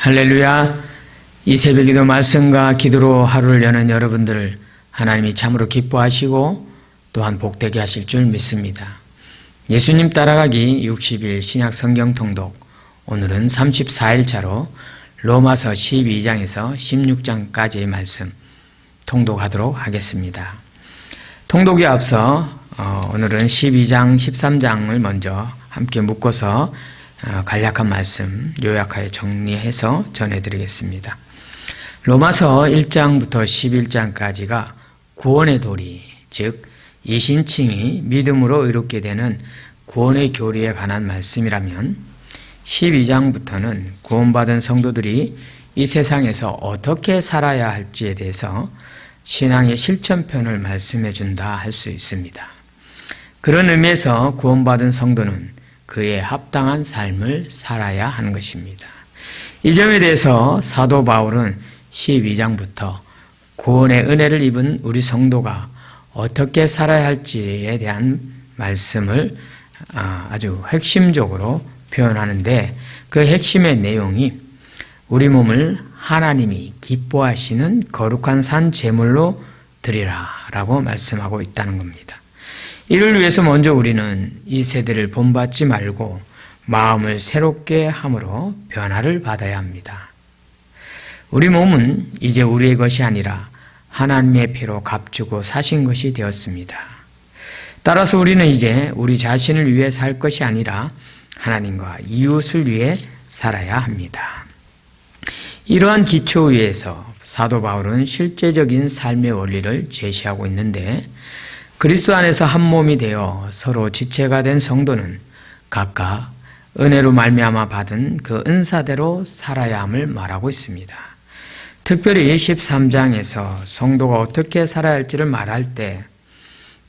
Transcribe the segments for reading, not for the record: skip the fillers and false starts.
할렐루야. 이 새벽에도 말씀과 기도로 하루를 여는 여러분들을 하나님이 참으로 기뻐하시고 또한 복되게 하실 줄 믿습니다. 예수님 따라가기 60일 신약 성경 통독, 오늘은 34일차로 로마서 12장에서 16장까지의 말씀 통독하도록 하겠습니다. 통독에 앞서 오늘은 12장, 13장을 먼저 함께 묶어서 간략한 말씀 요약하여 정리해서 전해드리겠습니다. 로마서 1장부터 11장까지가 구원의 도리, 즉 이신칭이 믿음으로 의롭게 되는 구원의 교리에 관한 말씀이라면 12장부터는 구원받은 성도들이 이 세상에서 어떻게 살아야 할지에 대해서 신앙의 실천편을 말씀해 준다 할 수 있습니다. 그런 의미에서 구원받은 성도는 그에 합당한 삶을 살아야 하는 것입니다. 이 점에 대해서 사도 바울은 12장부터 구원의 은혜를 입은 우리 성도가 어떻게 살아야 할지에 대한 말씀을 아주 핵심적으로 표현하는데, 그 핵심의 내용이 우리 몸을 하나님이 기뻐하시는 거룩한 산 제물로 드리라 라고 말씀하고 있다는 겁니다. 이를 위해서 먼저 우리는 이 세대를 본받지 말고 마음을 새롭게 함으로 변화를 받아야 합니다. 우리 몸은 이제 우리의 것이 아니라 하나님의 피로 값주고 사신 것이 되었습니다. 따라서 우리는 이제 우리 자신을 위해 살 것이 아니라 하나님과 이웃을 위해 살아야 합니다. 이러한 기초 위에서 사도 바울은 실제적인 삶의 원리를 제시하고 있는데, 그리스도 안에서 한 몸이 되어 서로 지체가 된 성도는 각각 은혜로 말미암아 받은 그 은사대로 살아야 함을 말하고 있습니다. 특별히 13장에서 성도가 어떻게 살아야 할지를 말할 때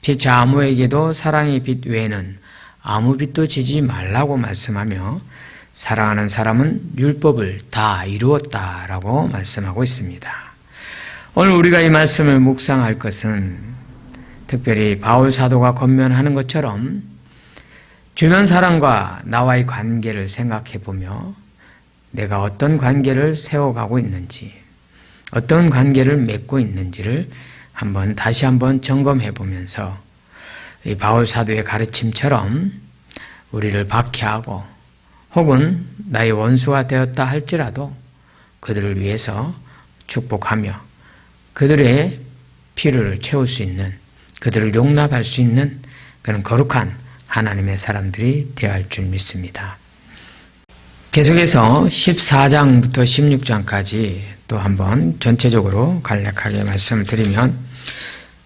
피차 아무에게도 사랑의 빛 외에는 아무 빛도 지지 말라고 말씀하며, 사랑하는 사람은 율법을 다 이루었다라고 말씀하고 있습니다. 오늘 우리가 이 말씀을 묵상할 것은 특별히 바울 사도가 권면하는 것처럼 주변 사람과 나와의 관계를 생각해 보며 내가 어떤 관계를 세워가고 있는지, 어떤 관계를 맺고 있는지를 다시 한번 점검해 보면서 이 바울 사도의 가르침처럼 우리를 박해하고 혹은 나의 원수가 되었다 할지라도 그들을 위해서 축복하며 그들의 필요를 채울 수 있는, 그들을 용납할 수 있는 그런 거룩한 하나님의 사람들이 되어야 할 줄 믿습니다. 계속해서 14장부터 16장까지 또 한번 전체적으로 간략하게 말씀을 드리면,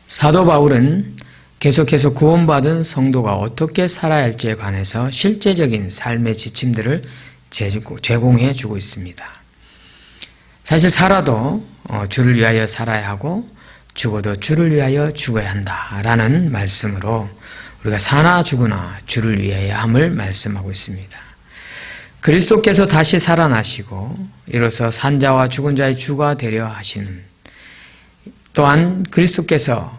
사도 바울은 계속해서 구원받은 성도가 어떻게 살아야 할지에 관해서 실제적인 삶의 지침들을 제공해 주고 있습니다. 사실 살아도 주를 위하여 살아야 하고 죽어도 주를 위하여 죽어야 한다라는 말씀으로 우리가 사나 죽으나 주를 위하여 함을 말씀하고 있습니다. 그리스도께서 다시 살아나시고 이로써 산자와 죽은 자의 주가 되려 하시는, 또한 그리스도께서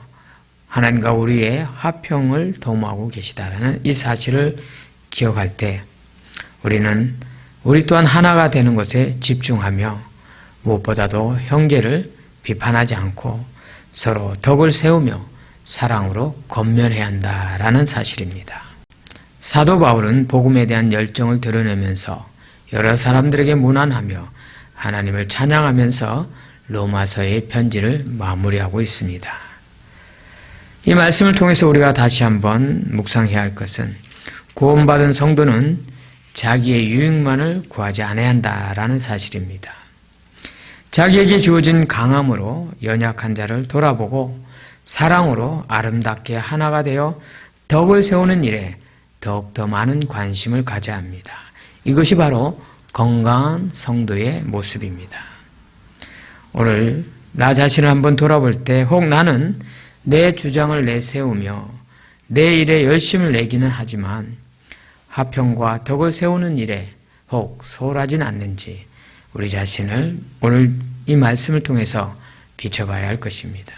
하나님과 우리의 화평을 도모하고 계시다라는 이 사실을 기억할 때 우리 또한 하나가 되는 것에 집중하며 무엇보다도 형제를 비판하지 않고 서로 덕을 세우며 사랑으로 권면해야 한다라는 사실입니다. 사도 바울은 복음에 대한 열정을 드러내면서 여러 사람들에게 문안하며 하나님을 찬양하면서 로마서의 편지를 마무리하고 있습니다. 이 말씀을 통해서 우리가 다시 한번 묵상해야 할 것은 구원받은 성도는 자기의 유익만을 구하지 않아야 한다라는 사실입니다. 자기에게 주어진 강함으로 연약한 자를 돌아보고 사랑으로 아름답게 하나가 되어 덕을 세우는 일에 더욱더 많은 관심을 가져야 합니다. 이것이 바로 건강한 성도의 모습입니다. 오늘 나 자신을 한번 돌아볼 때 혹 나는 내 주장을 내세우며 내 일에 열심을 내기는 하지만 화평과 덕을 세우는 일에 혹 소홀하진 않는지 우리 자신을 오늘 이 말씀을 통해서 비춰봐야 할 것입니다.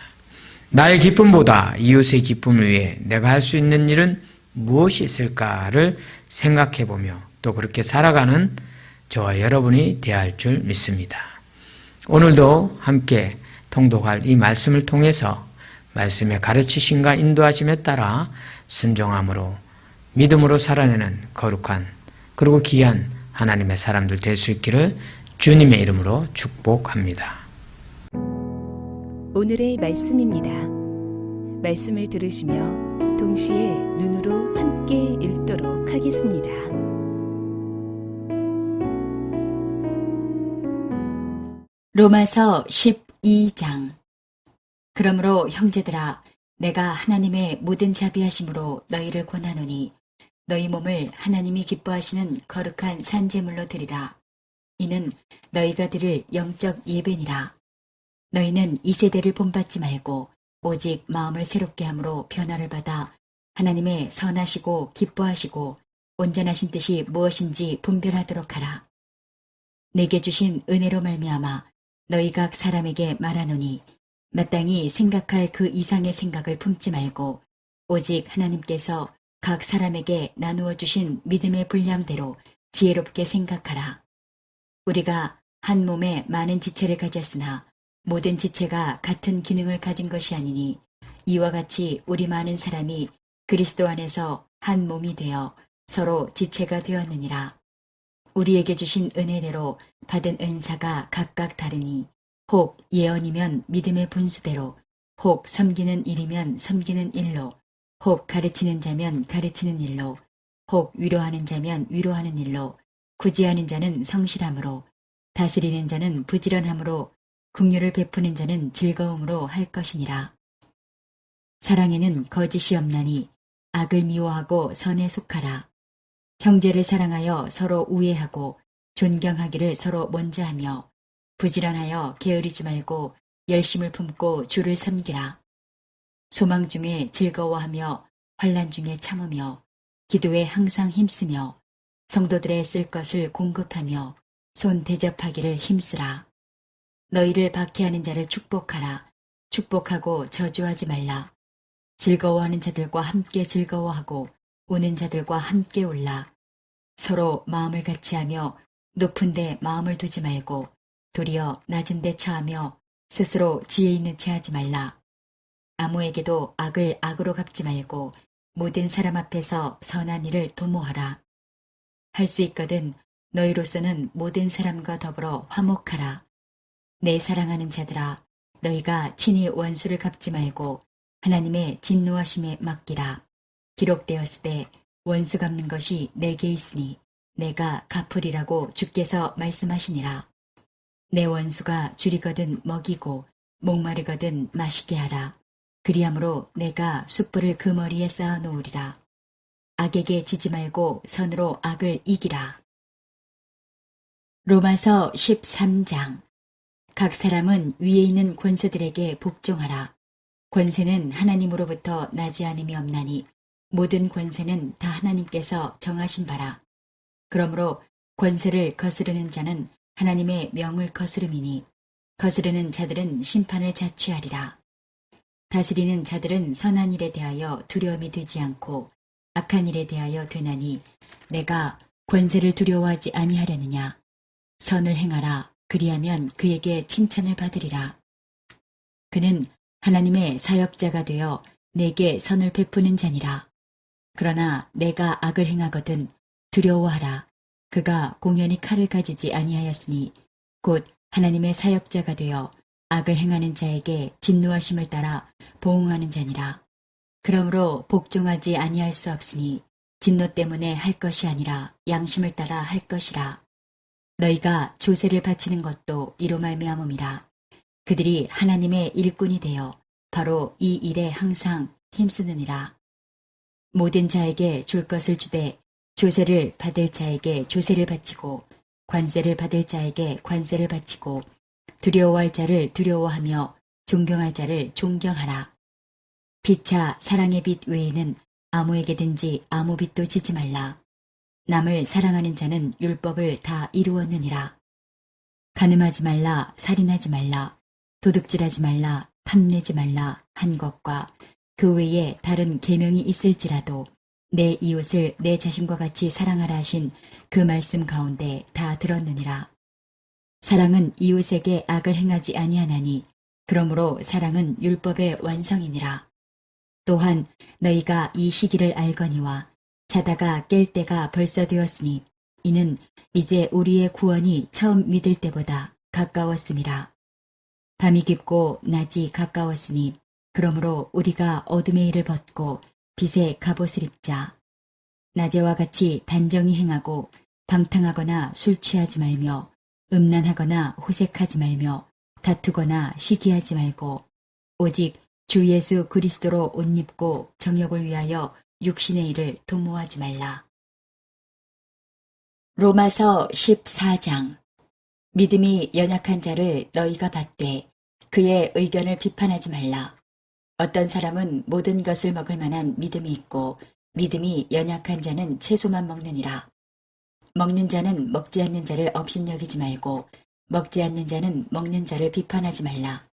나의 기쁨보다 이웃의 기쁨을 위해 내가 할 수 있는 일은 무엇이 있을까를 생각해보며 또 그렇게 살아가는 저와 여러분이 되어야 할 줄 믿습니다. 오늘도 함께 통독할 이 말씀을 통해서 말씀의 가르치심과 인도하심에 따라 순종함으로 믿음으로 살아내는 거룩한 그리고 귀한 하나님의 사람들 될 수 있기를 주님의 이름으로 축복합니다. 오늘의 말씀입니다. 말씀을 들으시며 동시에 눈으로 함께 읽도록 하겠습니다. 로마서 12장. 그러므로 형제들아, 내가 하나님의 모든 자비하심으로 너희를 권하노니 너희 몸을 하나님이 기뻐하시는 거룩한 산제물로 드리라. 이는 너희가 드릴 영적 예배니라. 너희는 이 세대를 본받지 말고 오직 마음을 새롭게 함으로 변화를 받아 하나님의 선하시고 기뻐하시고 온전하신 뜻이 무엇인지 분별하도록 하라. 내게 주신 은혜로 말미암아 너희 각 사람에게 말하노니 마땅히 생각할 그 이상의 생각을 품지 말고 오직 하나님께서 각 사람에게 나누어 주신 믿음의 분량대로 지혜롭게 생각하라. 우리가 한 몸에 많은 지체를 가졌으나 모든 지체가 같은 기능을 가진 것이 아니니 이와 같이 우리 많은 사람이 그리스도 안에서 한 몸이 되어 서로 지체가 되었느니라. 우리에게 주신 은혜대로 받은 은사가 각각 다르니 혹 예언이면 믿음의 분수대로, 혹 섬기는 일이면 섬기는 일로, 혹 가르치는 자면 가르치는 일로, 혹 위로하는 자면 위로하는 일로, 구제하는 자는 성실함으로, 다스리는 자는 부지런함으로, 긍휼을 베푸는 자는 즐거움으로 할 것이니라. 사랑에는 거짓이 없나니 악을 미워하고 선에 속하라. 형제를 사랑하여 서로 우애하고 존경하기를 서로 먼저 하며 부지런하여 게으르지 말고 열심을 품고 주를 섬기라. 소망 중에 즐거워하며 환난 중에 참으며 기도에 항상 힘쓰며 성도들의 쓸 것을 공급하며 손 대접하기를 힘쓰라. 너희를 박해하는 자를 축복하라. 축복하고 저주하지 말라. 즐거워하는 자들과 함께 즐거워하고 우는 자들과 함께 울라. 서로 마음을 같이하며 높은 데 마음을 두지 말고 도리어 낮은 데 처하며 스스로 지혜 있는 채 하지 말라. 아무에게도 악을 악으로 갚지 말고 모든 사람 앞에서 선한 일을 도모하라. 할 수 있거든 너희로서는 모든 사람과 더불어 화목하라. 내 사랑하는 자들아, 너희가 친히 원수를 갚지 말고 하나님의 진노하심에 맡기라. 기록되었을 때 원수 갚는 것이 내게 있으니 내가 갚으리라고 주께서 말씀하시니라. 내 원수가 줄이거든 먹이고 목마르거든 마시게 하라. 그리함으로 내가 숯불을 그 머리에 쌓아 놓으리라. 악에게 지지 말고 선으로 악을 이기라. 로마서 13장. 각 사람은 위에 있는 권세들에게 복종하라. 권세는 하나님으로부터 나지 않음이 없나니 모든 권세는 다 하나님께서 정하신 바라. 그러므로 권세를 거스르는 자는 하나님의 명을 거스름이니 거스르는 자들은 심판을 자취하리라. 다스리는 자들은 선한 일에 대하여 두려움이 되지 않고 악한 일에 대하여 되나니 내가 권세를 두려워하지 아니하려느냐. 선을 행하라. 그리하면 그에게 칭찬을 받으리라. 그는 하나님의 사역자가 되어 내게 선을 베푸는 자니라. 그러나 내가 악을 행하거든 두려워하라. 그가 공연히 칼을 가지지 아니하였으니 곧 하나님의 사역자가 되어 악을 행하는 자에게 진노하심을 따라 보응하는 자니라. 그러므로 복종하지 아니할 수 없으니 진노 때문에 할 것이 아니라 양심을 따라 할 것이라. 너희가 조세를 바치는 것도 이로 말미암음이라. 그들이 하나님의 일꾼이 되어 바로 이 일에 항상 힘쓰느니라. 모든 자에게 줄 것을 주되 조세를 받을 자에게 조세를 바치고 관세를 받을 자에게 관세를 바치고 두려워할 자를 두려워하며 존경할 자를 존경하라. 피차 사랑의 빛 외에는 아무에게든지 아무 빚도 지지 말라. 남을 사랑하는 자는 율법을 다 이루었느니라. 간음하지 말라, 살인하지 말라, 도둑질하지 말라, 탐내지 말라 한 것과 그 외에 다른 계명이 있을지라도 내 이웃을 내 자신과 같이 사랑하라 하신 그 말씀 가운데 다 들었느니라. 사랑은 이웃에게 악을 행하지 아니하나니 그러므로 사랑은 율법의 완성이니라. 또한 너희가 이 시기를 알거니와 자다가 깰 때가 벌써 되었으니 이는 이제 우리의 구원이 처음 믿을 때보다 가까웠음이라. 밤이 깊고 낮이 가까웠으니 그러므로 우리가 어둠의 일을 벗고 빛의 갑옷을 입자. 낮에와 같이 단정히 행하고 방탕하거나 술 취하지 말며 음란하거나 호색하지 말며 다투거나 시기하지 말고 오직 주 예수 그리스도로 옷 입고 정욕을 위하여 육신의 일을 도모하지 말라. 로마서 14장. 믿음이 연약한 자를 너희가 받되 그의 의견을 비판하지 말라. 어떤 사람은 모든 것을 먹을 만한 믿음이 있고 믿음이 연약한 자는 채소만 먹느니라. 먹는 자는 먹지 않는 자를 업신여기지 말고 먹지 않는 자는 먹는 자를 비판하지 말라.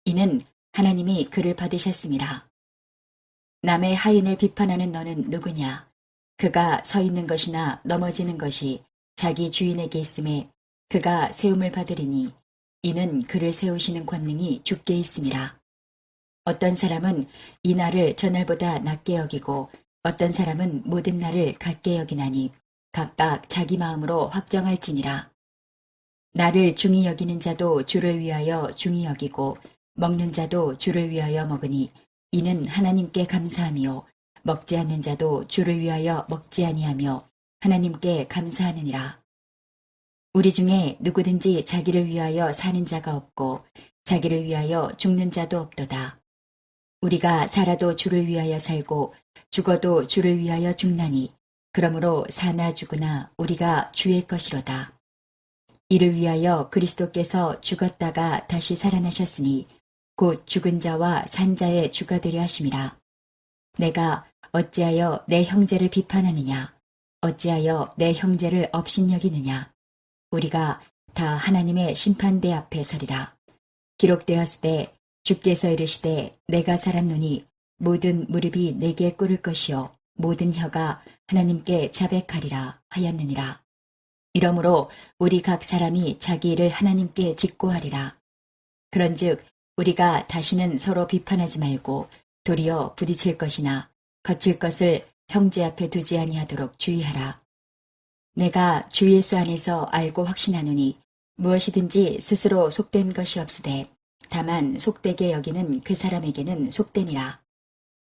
이는 하나님이 그를 받으셨음이라. 남의 하인을 비판하는 너는 누구냐? 그가 서 있는 것이나 넘어지는 것이 자기 주인에게 있음에 그가 세움을 받으리니 이는 그를 세우시는 권능이 주께 있음이라. 어떤 사람은 이 날을 저날보다 낮게 여기고 어떤 사람은 모든 날을 같게 여기나니 각각 자기 마음으로 확정할지니라. 나를 중히 여기는 자도 주를 위하여 중히 여기고 먹는 자도 주를 위하여 먹으니 이는 하나님께 감사함이요 먹지 않는 자도 주를 위하여 먹지 아니하며 하나님께 감사하느니라. 우리 중에 누구든지 자기를 위하여 사는 자가 없고 자기를 위하여 죽는 자도 없도다. 우리가 살아도 주를 위하여 살고 죽어도 주를 위하여 죽나니 그러므로 사나 죽으나 우리가 주의 것이로다. 이를 위하여 그리스도께서 죽었다가 다시 살아나셨으니 곧 죽은 자와 산 자의 주가 되려 하심이라. 내가 어찌하여 내 형제를 비판하느냐? 어찌하여 내 형제를 업신여기느냐? 우리가 다 하나님의 심판대 앞에 서리라. 기록되었을 때 주께서 이르시되 내가 살았노니 모든 무릎이 내게 꿇을 것이요 모든 혀가 하나님께 자백하리라 하였느니라. 이러므로 우리 각 사람이 자기 일을 하나님께 직고하리라. 그런즉 우리가 다시는 서로 비판하지 말고 도리어 부딪힐 것이나 거칠 것을 형제 앞에 두지 아니하도록 주의하라. 내가 주 예수 안에서 알고 확신하노니 무엇이든지 스스로 속된 것이 없으되 다만 속되게 여기는 그 사람에게는 속되니라.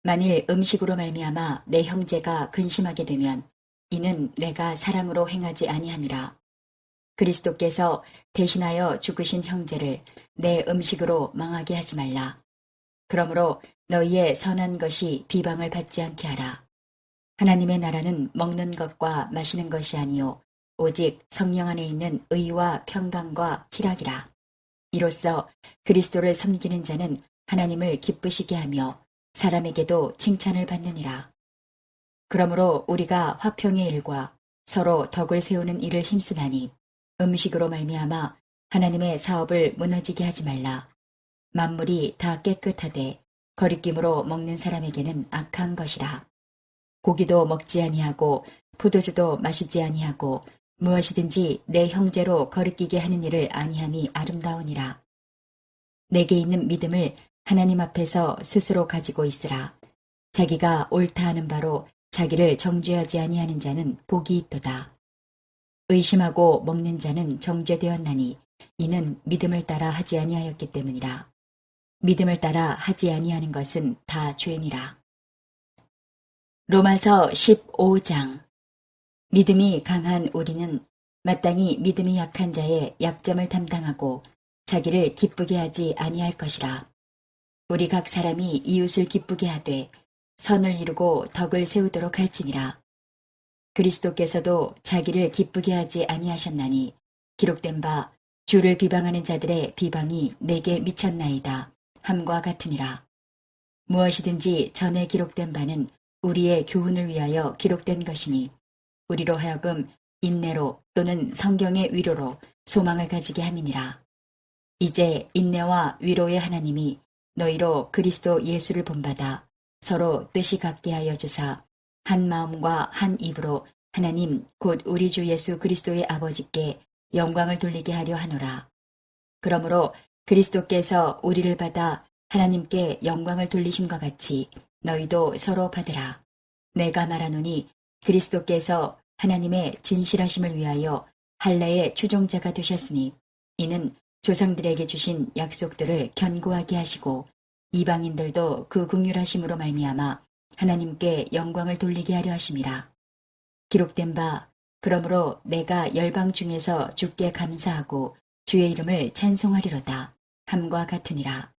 만일 음식으로 말미암아 내 형제가 근심하게 되면 이는 내가 사랑으로 행하지 아니함이라. 그리스도께서 대신하여 죽으신 형제를 내 음식으로 망하게 하지 말라. 그러므로 너희의 선한 것이 비방을 받지 않게 하라. 하나님의 나라는 먹는 것과 마시는 것이 아니요 오직 성령 안에 있는 의와 평강과 희락이라. 이로써 그리스도를 섬기는 자는 하나님을 기쁘시게 하며 사람에게도 칭찬을 받느니라. 그러므로 우리가 화평의 일과 서로 덕을 세우는 일을 힘쓰나니 음식으로 말미암아 하나님의 사업을 무너지게 하지 말라. 만물이 다 깨끗하되 거리낌으로 먹는 사람에게는 악한 것이라. 고기도 먹지 아니하고 포도주도 마시지 아니하고 무엇이든지 내 형제로 거리끼게 하는 일을 아니함이 아름다우니라. 내게 있는 믿음을 하나님 앞에서 스스로 가지고 있으라. 자기가 옳다 하는 바로 자기를 정죄하지 아니하는 자는 복이 있도다. 의심하고 먹는 자는 정죄되었나니 이는 믿음을 따라 하지 아니하였기 때문이라. 믿음을 따라 하지 아니하는 것은 다 죄니라. 로마서 15장. 믿음이 강한 우리는 마땅히 믿음이 약한 자의 약점을 담당하고 자기를 기쁘게 하지 아니할 것이라. 우리 각 사람이 이웃을 기쁘게 하되 선을 이루고 덕을 세우도록 할지니라. 그리스도께서도 자기를 기쁘게 하지 아니하셨나니 기록된 바 주를 비방하는 자들의 비방이 내게 미쳤나이다 함과 같으니라. 무엇이든지 전에 기록된 바는 우리의 교훈을 위하여 기록된 것이니 우리로 하여금 인내로 또는 성경의 위로로 소망을 가지게 함이니라. 이제 인내와 위로의 하나님이 너희로 그리스도 예수를 본받아 서로 뜻이 같게 하여 주사 한 마음과 한 입으로 하나님 곧 우리 주 예수 그리스도의 아버지께 영광을 돌리게 하려 하노라. 그러므로 그리스도께서 우리를 받아 하나님께 영광을 돌리심과 같이 너희도 서로 받으라. 내가 말하노니 그리스도께서 하나님의 진실하심을 위하여 할례의 추종자가 되셨으니 이는 조상들에게 주신 약속들을 견고하게 하시고 이방인들도 그 긍휼하심으로 말미암아 하나님께 영광을 돌리게 하려 하심이라. 기록된 바 그러므로 내가 열방 중에서 주께 감사하고 주의 이름을 찬송하리로다 함과 같으니라.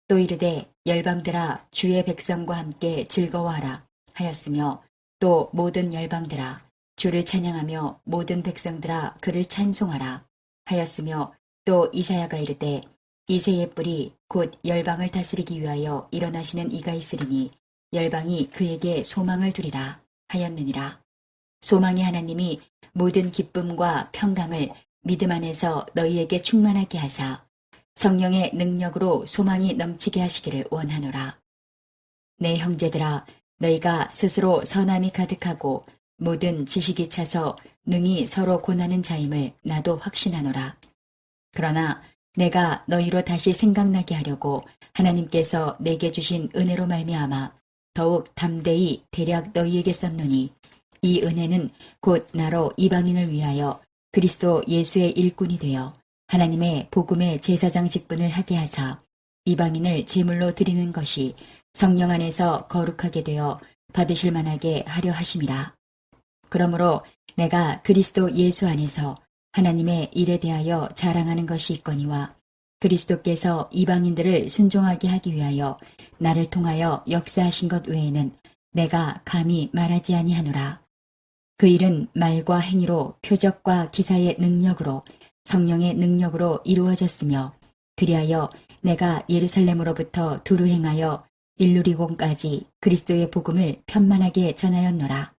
또 이르되 열방들아 주의 백성과 함께 즐거워하라 하였으며 또 모든 열방들아 주를 찬양하며 모든 백성들아 그를 찬송하라 하였으며 또 이사야가 이르되 이새의 뿔이 곧 열방을 다스리기 위하여 일어나시는 이가 있으리니 열방이 그에게 소망을 두리라 하였느니라. 소망의 하나님이 모든 기쁨과 평강을 믿음 안에서 너희에게 충만하게 하사 성령의 능력으로 소망이 넘치게 하시기를 원하노라. 내 형제들아 너희가 스스로 선함이 가득하고 모든 지식이 차서 능히 서로 고나는 자임을 나도 확신하노라. 그러나 내가 너희로 다시 생각나게 하려고 하나님께서 내게 주신 은혜로 말미암아 더욱 담대히 대략 너희에게 썼노니 이 은혜는 곧 나로 이방인을 위하여 그리스도 예수의 일꾼이 되어 하나님의 복음의 제사장 직분을 하게 하사 이방인을 제물로 드리는 것이 성령 안에서 거룩하게 되어 받으실 만하게 하려 하심이라. 그러므로 내가 그리스도 예수 안에서 하나님의 일에 대하여 자랑하는 것이 있거니와 그리스도께서 이방인들을 순종하게 하기 위하여 나를 통하여 역사하신 것 외에는 내가 감히 말하지 아니하노라. 그 일은 말과 행위로 표적과 기사의 능력으로 성령의 능력으로 이루어졌으며 그리하여 내가 예루살렘으로부터 두루 행하여 일루리곤까지 그리스도의 복음을 편만하게 전하였노라.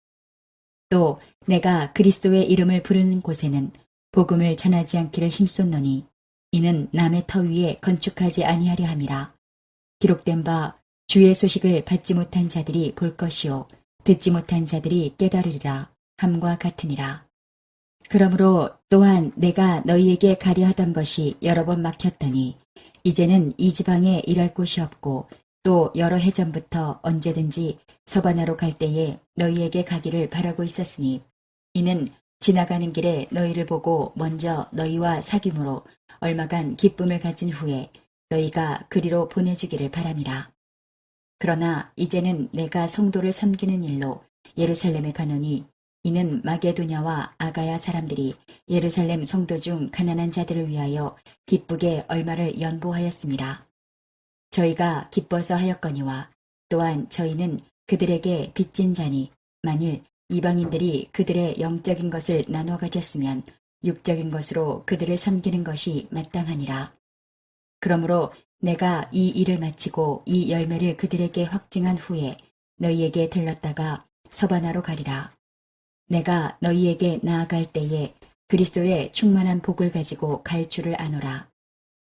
또 내가 그리스도의 이름을 부르는 곳에는 복음을 전하지 않기를 힘썼노니 이는 남의 터 위에 건축하지 아니하려 함이라. 기록된 바 주의 소식을 받지 못한 자들이 볼 것이요 듣지 못한 자들이 깨달으리라 함과 같으니라. 그러므로 또한 내가 너희에게 가려 하던 것이 여러 번 막혔더니 이제는 이 지방에 일할 곳이 없고 또 여러 해 전부터 언제든지 서바나로 갈 때에 너희에게 가기를 바라고 있었으니 이는 지나가는 길에 너희를 보고 먼저 너희와 사귐으로 얼마간 기쁨을 가진 후에 너희가 그리로 보내주기를 바람이라. 그러나 이제는 내가 성도를 섬기는 일로 예루살렘에 가노니 이는 마게도냐와 아가야 사람들이 예루살렘 성도 중 가난한 자들을 위하여 기쁘게 얼마를 연보하였음이라. 저희가 기뻐서 하였거니와 또한 저희는 그들에게 빚진 자니 만일 이방인들이 그들의 영적인 것을 나눠 가졌으면 육적인 것으로 그들을 섬기는 것이 마땅하니라. 그러므로 내가 이 일을 마치고 이 열매를 그들에게 확증한 후에 너희에게 들렀다가 서바나로 가리라. 내가 너희에게 나아갈 때에 그리스도의 충만한 복을 가지고 갈 줄을 아노라.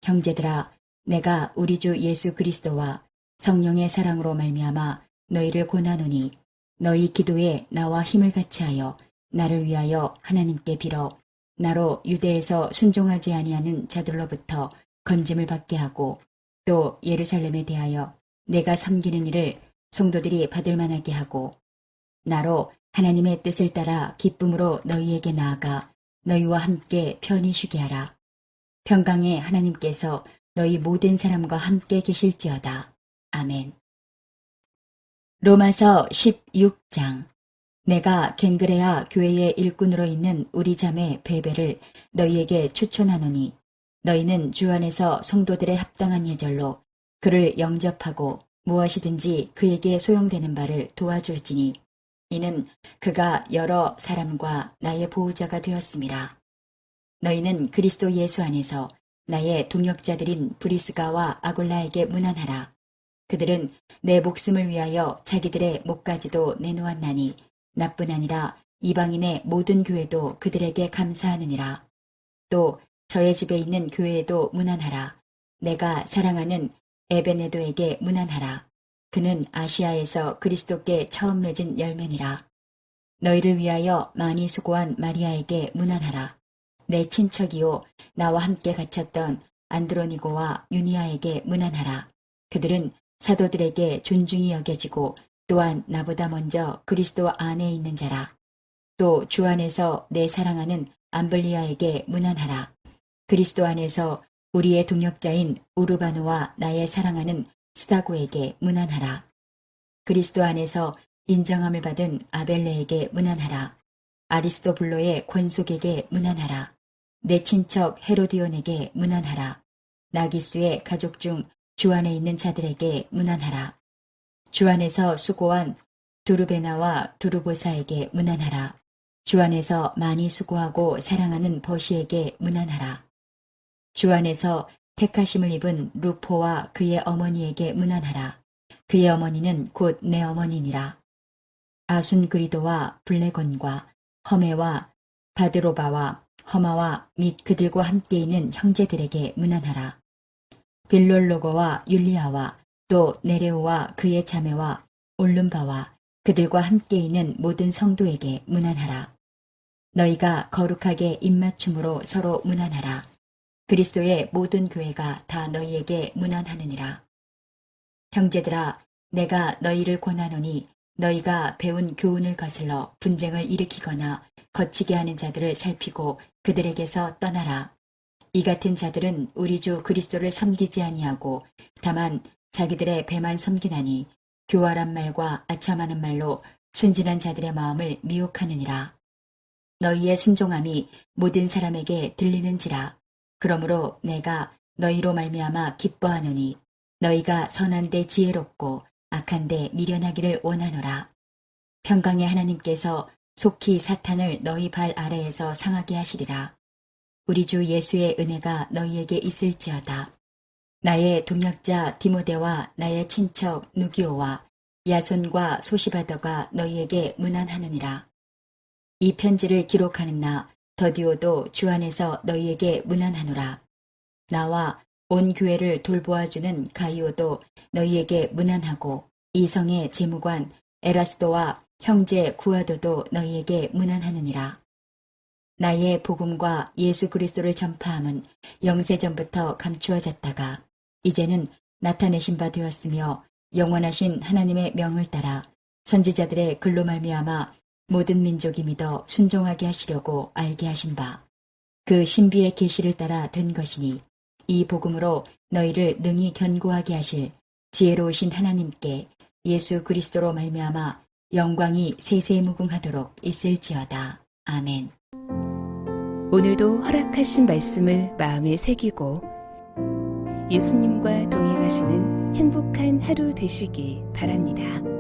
형제들아, 내가 우리 주 예수 그리스도와 성령의 사랑으로 말미암아 너희를 권하노니 너희 기도에 나와 힘을 같이하여 나를 위하여 하나님께 빌어 나로 유대에서 순종하지 아니하는 자들로부터 건짐을 받게 하고 또 예루살렘에 대하여 내가 섬기는 일을 성도들이 받을 만하게 하고 나로 하나님의 뜻을 따라 기쁨으로 너희에게 나아가 너희와 함께 편히 쉬게 하라. 평강의 하나님께서 너희 모든 사람과 함께 계실지어다. 아멘. 로마서 16장. 내가 갱그레아 교회의 일꾼으로 있는 우리 자매 베베를 너희에게 추천하노니 너희는 주 안에서 성도들의 합당한 예절로 그를 영접하고 무엇이든지 그에게 소용되는 바를 도와줄지니 이는 그가 여러 사람과 나의 보호자가 되었음이라. 너희는 그리스도 예수 안에서 나의 동역자들인 브리스가와 아골라에게 문안하라. 그들은 내 목숨을 위하여 자기들의 목까지도 내놓았나니 나뿐 아니라 이방인의 모든 교회도 그들에게 감사하느니라. 또 저의 집에 있는 교회에도 문안하라. 내가 사랑하는 에베네도에게 문안하라. 그는 아시아에서 그리스도께 처음 맺은 열매니라. 너희를 위하여 많이 수고한 마리아에게 문안하라. 내 친척이요 나와 함께 갇혔던 안드로니고와 유니아에게 문안하라. 그들은 사도들에게 존중이 여겨지고 또한 나보다 먼저 그리스도 안에 있는 자라. 또 주 안에서 내 사랑하는 암블리아에게 문안하라. 그리스도 안에서 우리의 동역자인 우르바누와 나의 사랑하는 스다고에게 문안하라. 그리스도 안에서 인정함을 받은 아벨레에게 문안하라. 아리스도블로의 권속에게 문안하라. 내 친척 헤로디온에게 문안하라. 나기수의 가족 중 주 안에 있는 자들에게 문안하라. 주 안에서 수고한 두루베나와 두루보사에게 문안하라. 주 안에서 많이 수고하고 사랑하는 버시에게 문안하라. 주 안에서 택하심을 입은 루포와 그의 어머니에게 문안하라. 그의 어머니는 곧 내 어머니니라. 아순그리도와 블레곤과 허메와 바드로바와 허마와 및 그들과 함께 있는 형제들에게 문안하라. 빌롤로고와 율리아와 또 네레오와 그의 자매와 올lum바와 그들과 함께 있는 모든 성도에게 문안하라. 너희가 거룩하게 입맞춤으로 서로 문안하라. 그리스도의 모든 교회가 다 너희에게 문안하느니라. 형제들아, 내가 너희를 권하노니 너희가 배운 교훈을 거슬러 분쟁을 일으키거나 거치게 하는 자들을 살피고 그들에게서 떠나라. 이 같은 자들은 우리 주 그리스도를 섬기지 아니하고 다만 자기들의 배만 섬기나니 교활한 말과 아첨하는 말로 순진한 자들의 마음을 미혹하느니라. 너희의 순종함이 모든 사람에게 들리는지라. 그러므로 내가 너희로 말미암아 기뻐하노니 너희가 선한데 지혜롭고 악한데 미련하기를 원하노라. 평강의 하나님께서 속히 사탄을 너희 발 아래에서 상하게 하시리라. 우리 주 예수의 은혜가 너희에게 있을지어다. 나의 동역자 디모데와 나의 친척 누기오와 야손과 소시바더가 너희에게 문안하느니라. 이 편지를 기록하는 나 더디오도 주 안에서 너희에게 문안하노라. 나와 온 교회를 돌보아주는 가이오도 너희에게 문안하고 이성의 재무관 에라스도와 형제 구아도도 너희에게 문안하느니라. 나의 복음과 예수 그리스도를 전파함은 영세전부터 감추어졌다가 이제는 나타내신 바 되었으며 영원하신 하나님의 명을 따라 선지자들의 글로 말미암아 모든 민족이 믿어 순종하게 하시려고 알게 하신 바 그 신비의 계시를 따라 된 것이니 이 복음으로 너희를 능히 견고하게 하실 지혜로우신 하나님께 예수 그리스도로 말미암아 영광이 세세무궁하도록 있을지어다. 아멘. 오늘도 허락하신 말씀을 마음에 새기고 예수님과 동행하시는 행복한 하루 되시기 바랍니다.